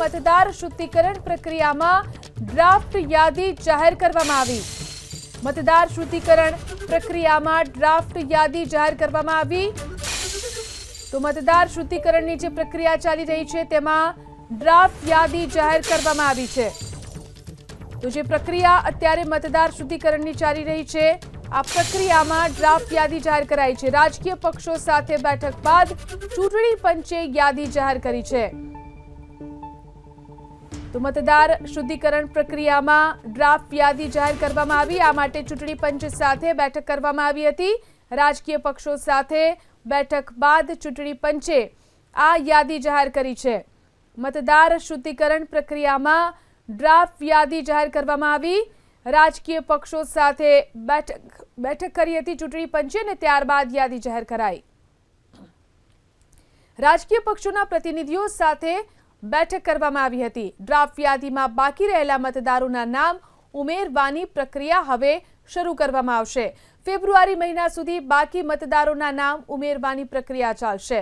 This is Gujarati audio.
મતદાર શુદ્ધિકરણ પ્રક્રિયામાં ડ્રાફ્ટ યાદી જાહેર કરવામાં આવી। મતદાર શુદ્ધિકરણ પ્રક્રિયામાં ડ્રાફ્ટ યાદી જાહેર કરવામાં આવી। તો મતદાર શુદ્ધિકરણની જે પ્રક્રિયા ચાલી રહી છે તેમાં ડ્રાફ્ટ યાદી જાહેર કરવામાં આવી છે। તો જે પ્રક્રિયા અત્યારે મતદાર શુદ્ધિકરણની ચાલી રહી છે, આ પ્રક્રિયામાં ડ્રાફ્ટ યાદી જાહેર કરાઈ છે। રાજકીય પક્ષો સાથે બેઠક બાદ ચૂંટણી પંચે યાદી જાહેર કરી છે। તો મતદાર શુદ્ધિકરણ પ્રક્રિયામાં ડ્રાફ્ટ યાદી જાહેર કરવામાં આવી। આ માટે ચૂંટણી પંચ સાથે બેઠક કરવામાં આવી હતી। રાજકીય પક્ષો સાથે બેઠક બાદ ચૂંટણી પંચે આ યાદી જાહેર કરી છે। મતદાર શુદ્ધિકરણ પ્રક્રિયામાં ડ્રાફ્ટ યાદી જાહેર કરવામાં આવી। રાજકીય પક્ષો સાથે બેઠક કરી હતી ચૂંટણી પંચે અને ત્યારબાદ યાદી જાહેર કરાઈ। રાજકીય પક્ષોના પ્રતિનિધિઓ સાથે બેઠક કરવામાં આવી હતી। ડ્રાફ્ટ યાદીમાં બાકી રહેલા મતદારોના નામ ઉમેરવાની પ્રક્રિયા હવે શરૂ કરવામાં આવશે। ફેબ્રુઆરી મહિના સુધી બાકી મતદારોના નામ ઉમેરવાની પ્રક્રિયા ચાલશે।